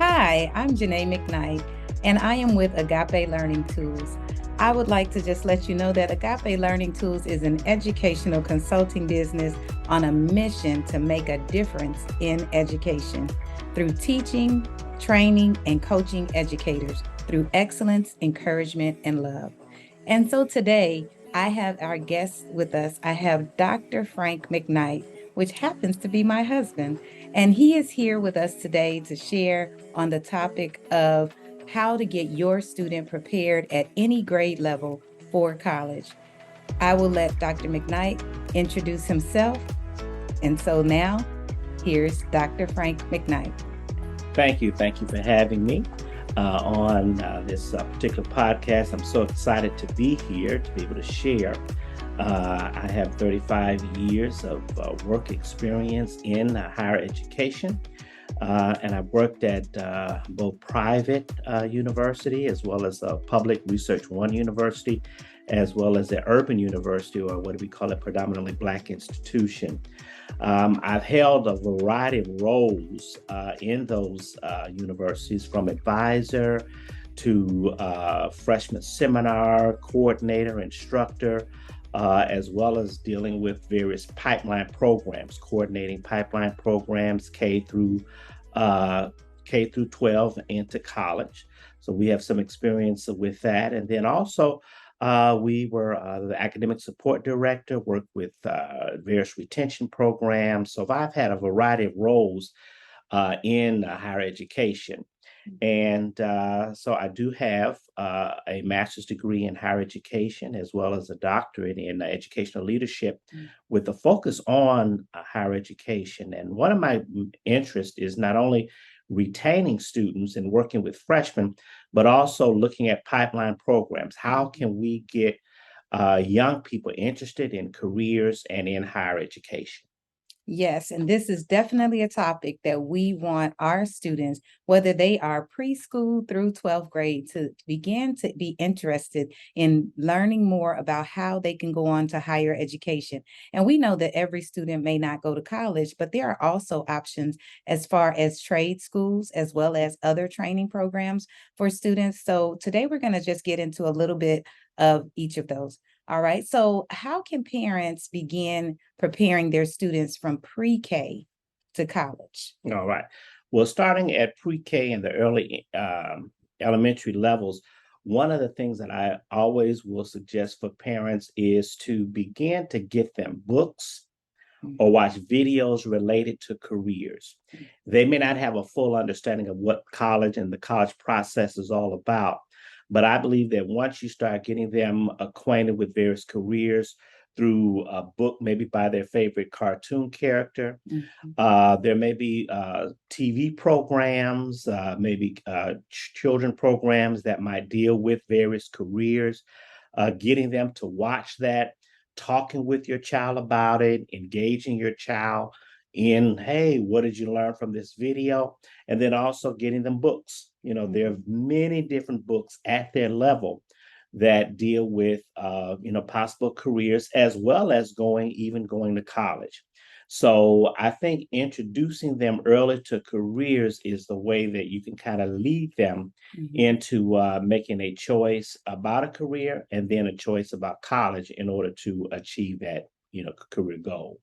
Hi, I'm Jenae McKnight, and I am with Agape Learning Tools. I would like to just let you know that Agape Learning Tools is an educational consulting business on a mission to make a difference in education through teaching, training, and coaching educators through excellence, encouragement, and love. And so today, I have our guest with us. I have Dr. Frank McKnight, which happens to be my husband. And he is here with us today to share on the topic of how to get your student prepared at any grade level for college. I will let Dr. McKnight introduce himself. And so now, here's Dr. Frank McKnight. Thank you. Thank you for having me on this particular podcast. I'm so excited to be here to be able to share. I have 35 years of work experience in higher education, and I've worked at both private university as well as a public Research One university, as well as the urban university, or what do we call it, predominantly Black institution. I've held a variety of roles in those universities, from advisor to freshman seminar coordinator, instructor, as well as dealing with various pipeline programs, coordinating pipeline programs K through 12 into college. So we have some experience with that, and then also we were the academic support director, worked with various retention programs. So I've had a variety of roles in higher education. And so I do have a master's degree in higher education, as well as a doctorate in educational leadership with a focus on higher education. And one of my interests is not only retaining students and working with freshmen, but also looking at pipeline programs. How can we get young people interested in careers and in higher education? Yes, and this is definitely a topic that we want our students, whether they are preschool through 12th grade, to begin to be interested in learning more about how they can go on to higher education. And we know that every student may not go to college, but there are also options as far as trade schools as well as other training programs for students. So today we're going to just get into a little bit of each of those. All right. So, how can parents begin preparing their students from pre-K to college? All right. Well, starting at pre-K and the early elementary levels, one of the things that I always will suggest for parents is to begin to get them books or watch videos related to careers. They may not have a full understanding of what college and the college process is all about, but I believe that once you start getting them acquainted with various careers through a book, maybe by their favorite cartoon character, Mhm. there may be TV programs, maybe children programs that might deal with various careers, getting them to watch that, talking with your child about it, engaging your child in, hey, what did you learn from this video? And then also getting them books. You know, there are many different books at their level that deal with, possible careers, as well as even going to college. So I think introducing them early to careers is the way that you can kind of lead them Mhm. into making a choice about a career and then a choice about college in order to achieve that, career goal.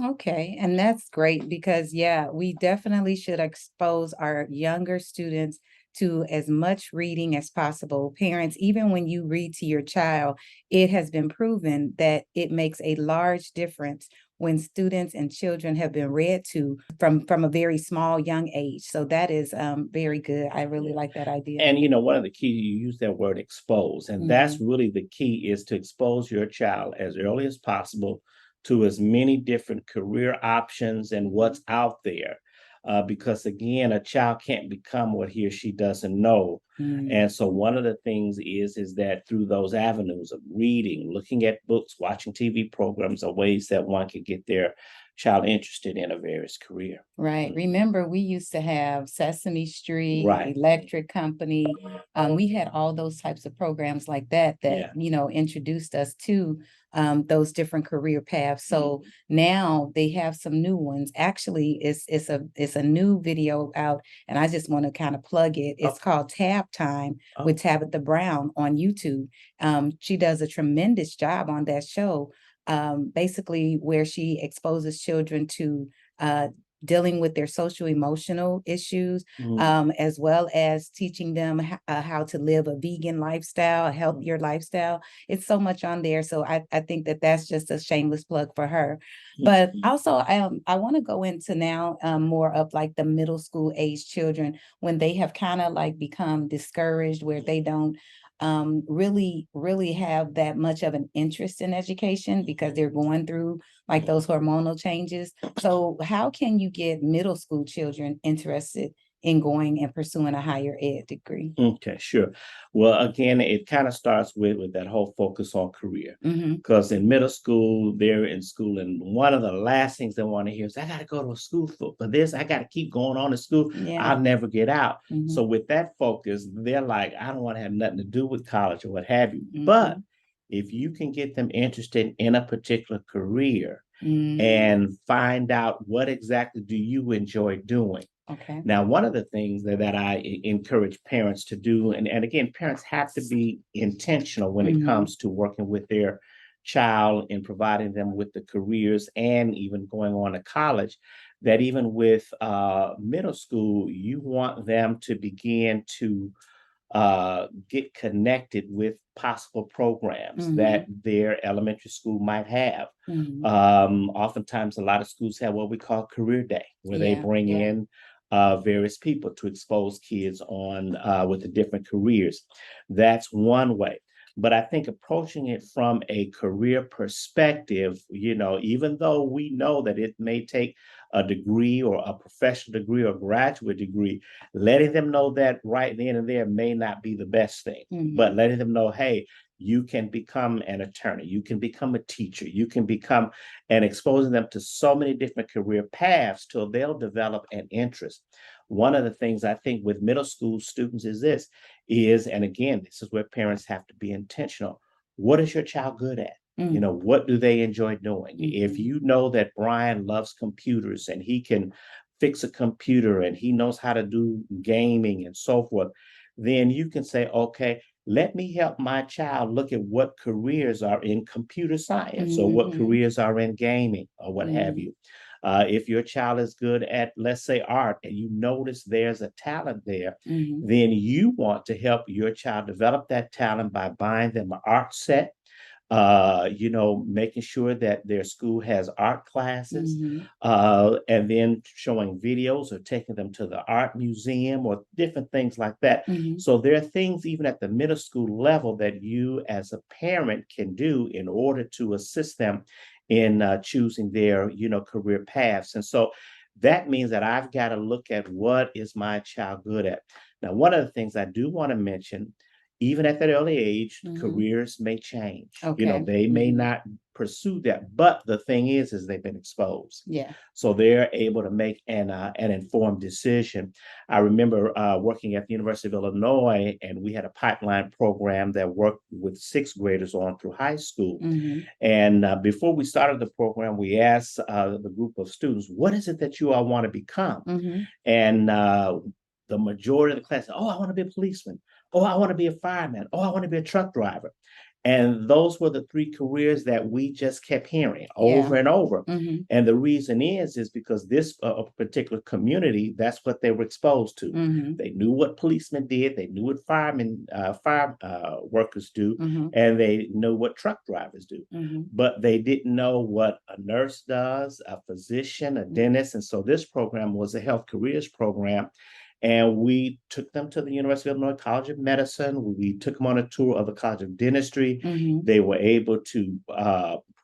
Okay, and that's great because, yeah, we definitely should expose our younger students to as much reading as possible. Parents, even when you read to your child, it has been proven that it makes a large difference when students and children have been read to from a very small young age. So that is very good. I really Yeah. like that idea. And one of the key, you use that word expose, and that's Mhm. really the key, is to expose your child as early as possible to as many different career options and what's out there. Because again, a child can't become what he or she doesn't know. Mm. And so one of the things is that through those avenues of reading, looking at books, watching TV programs, are ways that one can get their child interested in a various career. Right. Remember, we used to have Sesame Street, Right. Electric Company. We had all those types of programs like that Yeah. introduced us to those different career paths. So now they have some new ones. Actually, it's a new video out, and I just want to kind of plug it. It's called Tab Time with Tabitha Brown on YouTube. She does a tremendous job on that show. Basically, where she exposes children to dealing with their social emotional issues, as well as teaching them how to live a vegan lifestyle, a healthier lifestyle. It's so much on there. So I think that that's just a shameless plug for her. But also, I want to go into now more of like the middle school age children when they have kind of like become discouraged, where they don't really have that much of an interest in education because they're going through like those hormonal changes. So how can you get middle school children interested in going and pursuing a higher ed degree? Okay, sure. Well, again, it kind of starts with that whole focus on career. Mm-hmm. Because in middle school, they're in school, and one of the last things they want to hear is, I got to go to school for this. I got to keep going on to school. Yeah. I'll never get out. Mm-hmm. So with that focus, they're like, I don't want to have nothing to do with college or what have you. Mm-hmm. But if you can get them interested in a particular career and find out what exactly do you enjoy doing. Okay. Now, one of the things that I encourage parents to do, and again, parents have to be intentional when it comes to working with their child and providing them with the careers and even going on to college, that even with middle school, you want them to begin to get connected with possible programs that their elementary school might have. Oftentimes, a lot of schools have what we call career day, where they bring in various people to expose kids on with the different careers. That's one way. But I think approaching it from a career perspective, even though we know that it may take a degree or a professional degree or graduate degree, letting them know that right then and there may not be the best thing, but letting them know, hey, you can become an attorney, you can become a teacher, you can become, and exposing them to so many different career paths till they'll develop an interest. One of the things I think with middle school students and again, this is where parents have to be intentional. What is your child good at? What do they enjoy doing? If you know that Brian loves computers and he can fix a computer and he knows how to do gaming and so forth, then you can say, okay, let me help my child look at what careers are in computer science or what careers are in gaming or what have you. If your child is good at, let's say, art, and you notice there's a talent there, then you want to help your child develop that talent by buying them an art set, making sure that their school has art classes, and then showing videos or taking them to the art museum or different things like that. So there are things even at the middle school level that you as a parent can do in order to assist them in choosing their, career paths. And so that means that I've got to look at what is my child good at. Now, one of the things I do want to mention, even at that early age, careers may change. Okay. They may not pursue that, but the thing is they've been exposed. Yeah. So they're able to make an informed decision. I remember working at the University of Illinois, and we had a pipeline program that worked with sixth graders on through high school. And before we started the program, we asked the group of students, what is it that you all want to become? And the majority of the class said, oh, I want to be a policeman. Oh, I want to be a fireman. Oh, I want to be a truck driver. And those were the three careers that we just kept hearing over and over. And the reason is because this particular community, that's what they were exposed to. They knew what policemen did. They knew what fire workers do. And they know what truck drivers do. But they didn't know what a nurse does, a physician, a dentist. And so this program was a health careers program. And we took them to the University of Illinois College of Medicine. We took them on a tour of the College of Dentistry. They were able to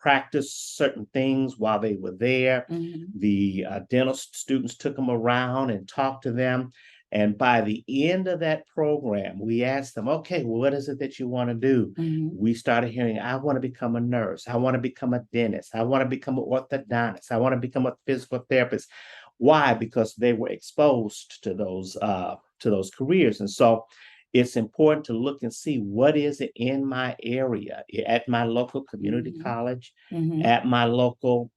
practice certain things while they were there. The dental students took them around and talked to them. And by the end of that program, we asked them, okay, well, what is it that you want to do? We started hearing, I want to become a nurse. I want to become a dentist. I want to become an orthodontist. I want to become a physical therapist. Why? Because they were exposed to those careers. And so it's important to look and see what is it in my area, at my local community college, at my local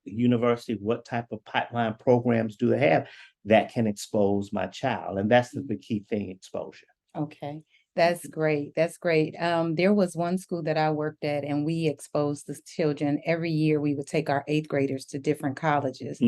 university, what type of pipeline programs do they have that can expose my child? And that's the key thing, exposure. Okay. That's great. That's great. There was one school that I worked at, and we exposed the children. Every year we would take our eighth graders to different colleges,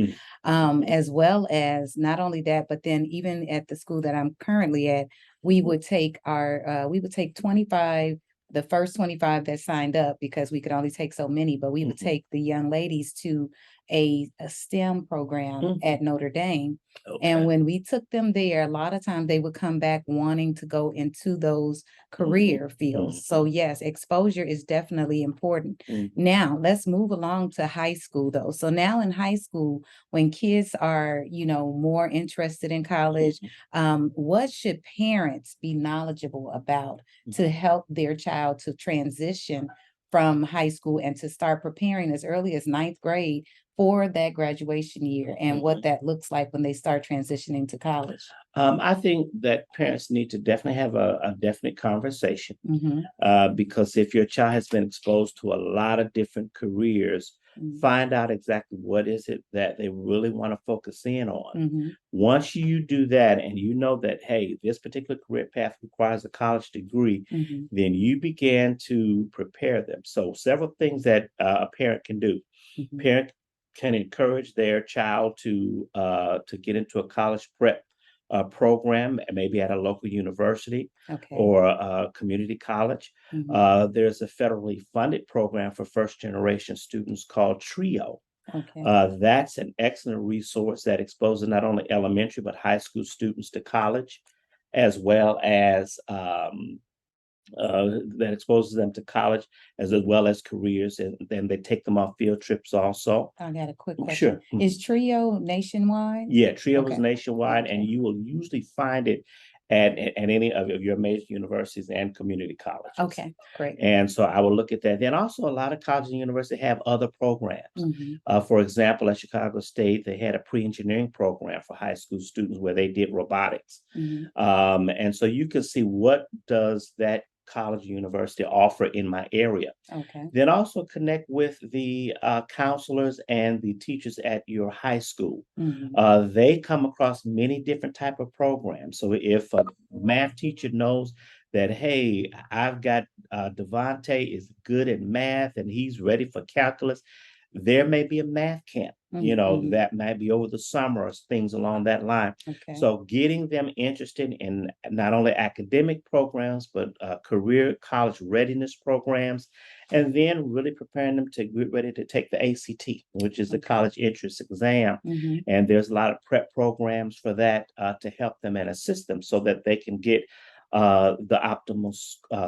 as well as not only that, but then even at the school that I'm currently at, we would take 25, the first 25 that signed up, because we could only take so many, but we would take the young ladies to a STEM program at Notre Dame. And when we took them there, a lot of times they would come back wanting to go into those career fields. So yes, exposure is definitely important. Now let's move along to high school though. So now in high school, when kids are, more interested in college, what should parents be knowledgeable about to help their child to transition from high school and to start preparing as early as ninth grade for that graduation year and what that looks like when they start transitioning to college? I think that parents need to definitely have a definite conversation, because if your child has been exposed to a lot of different careers, find out exactly what is it that they really want to focus in on. Once you do that and you know that, hey, this particular career path requires a college degree, then you begin to prepare them. So several things that a parent can do. Parent can encourage their child to get into a college prep program, maybe at a local university or a community college. There's a federally funded program for first generation students called TRIO. That's an excellent resource that exposes not only elementary but high school students to college, as well as that exposes them to college as well as careers, and then they take them on field trips also. I got a quick question. Sure. Is TRIO nationwide? Yeah, TRIO is nationwide, and you will usually find it at any of your major universities and community colleges. Okay, great. And so I will look at that. Then also a lot of colleges and universities have other programs. For example, at Chicago State, they had a pre-engineering program for high school students where they did robotics. And so you can see what does that college or university offer in my area. Then also connect with the counselors and the teachers at your high school. They come across many different type of programs. So if a math teacher knows that, hey, I've got Devontae is good at math and he's ready for calculus, there may be a math camp, that might be over the summer or things along that line. So getting them interested in not only academic programs, but career college readiness programs, and then really preparing them to get ready to take the ACT, which is the college entrance exam. And there's a lot of prep programs for that to help them and assist them so that they can get the optimal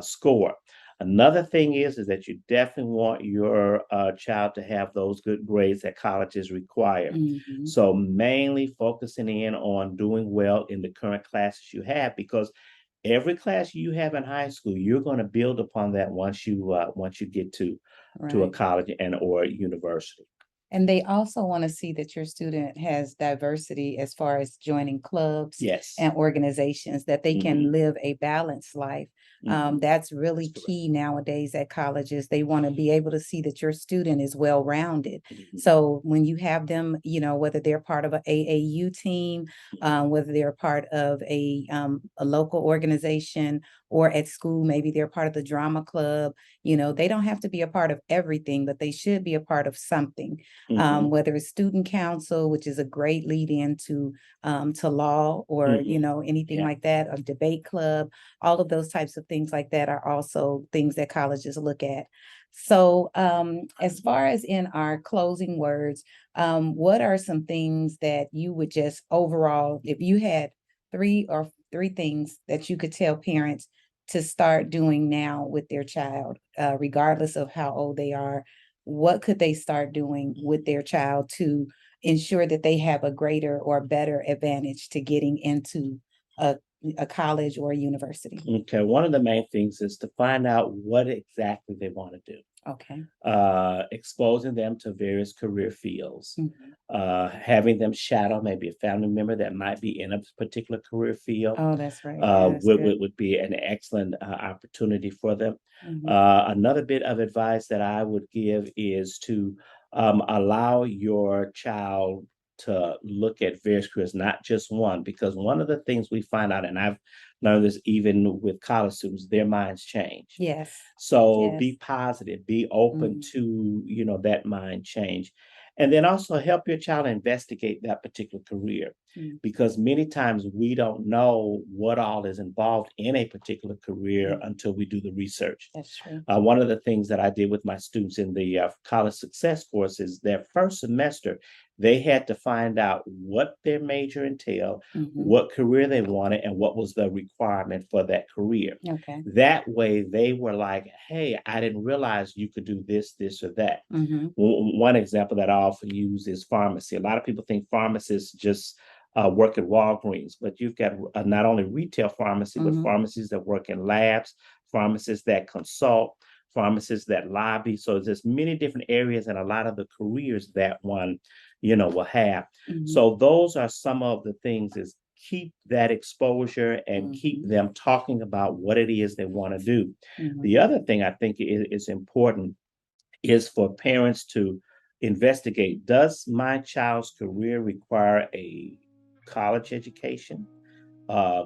score. Another thing is that you definitely want your child to have those good grades that colleges require. So mainly focusing in on doing well in the current classes you have, because every class you have in high school, you're going to build upon that once you get to a college and or university. And they also want to see that your student has diversity as far as joining clubs and organizations, that they can live a balanced life. That's really key nowadays at colleges. They want to be able to see that your student is well-rounded. So when you have them, whether they're part of an AAU team, whether they're part of a local organization, or at school, maybe they're part of the drama club, they don't have to be a part of everything, but they should be a part of something. Whether it's student council, which is a great lead into to law, or anything like that, a debate club, all of those types of things like that are also things that colleges look at. So as far as in our closing words, what are some things that you would just overall, if you had three things that you could tell parents to start doing now with their child, regardless of how old they are, what could they start doing with their child to ensure that they have a greater or better advantage to getting into a college or a university? Okay, one of the main things is to find out what exactly they want to do. Okay. Exposing them to various career fields, Mhm. having them shadow maybe a family member that might be in a particular career field Oh, that's right. Yeah, that's good. would be an excellent opportunity for them. Mhm. Another bit of advice that I would give is to allow your child to look at various careers, not just one, because one of the things we find out, and I've learned this even with college students, their minds change. Yes. So Yes. be positive, be open Mhm. to, that mind change. And then also help your child investigate that particular career Mm. because many times we don't know what all is involved in a particular career Mm. until we do the research. That's true. One of the things that I did with my students in the college success course is their first semester, they had to find out what their major entailed, Mhm. what career they wanted, and what was the requirement for that career. Okay. That way, they were like, hey, I didn't realize you could do this, this, or that. Mhm. One example that I often use is pharmacy. A lot of people think pharmacists just work at Walgreens, but you've got not only retail pharmacy, but Mhm. pharmacies that work in labs, pharmacists that consult, pharmacists that lobby. So there's many different areas and a lot of the careers that one, will have. Mhm. So those are some of the things is keep that exposure and keep Mhm. them talking about what it is they want to do. Mhm. The other thing I think is important is for parents to investigate, does my child's career require a college education,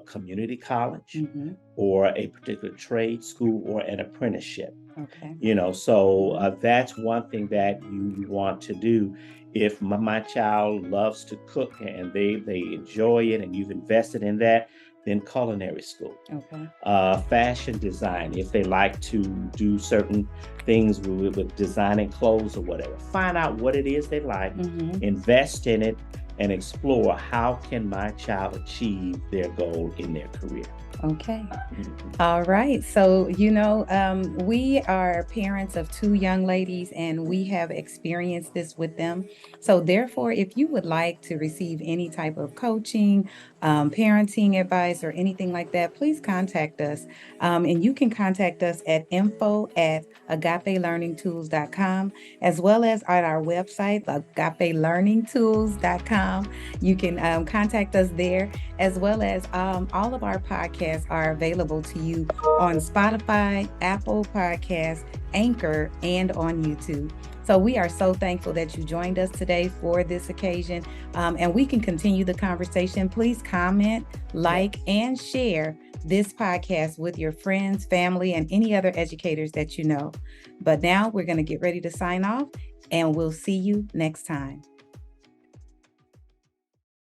community college, Mhm. or a particular trade school or an apprenticeship? Okay. So Mhm. that's one thing that you want to do. If my child loves to cook and they enjoy it and you've invested in that, then culinary school. Okay. Fashion design, if they like to do certain things with designing clothes or whatever, find out what it is they like, Mhm. invest in it, and explore how can my child achieve their goal in their career. Okay. Mhm. All right. So, we are parents of two young ladies and we have experienced this with them. So, therefore, if you would like to receive any type of coaching, parenting advice, or anything like that, please contact us. And you can contact us at info@agapelearningtools.com, as well as at our website, agapelearningtools.com. You can contact us there, as well as all of our podcasts are available to you on Spotify, Apple Podcasts, Anchor, and on YouTube. So we are so thankful that you joined us today for this occasion, and we can continue the conversation. Please comment, like, and share this podcast with your friends, family, and any other educators that you know. But now we're going to get ready to sign off, and we'll see you next time.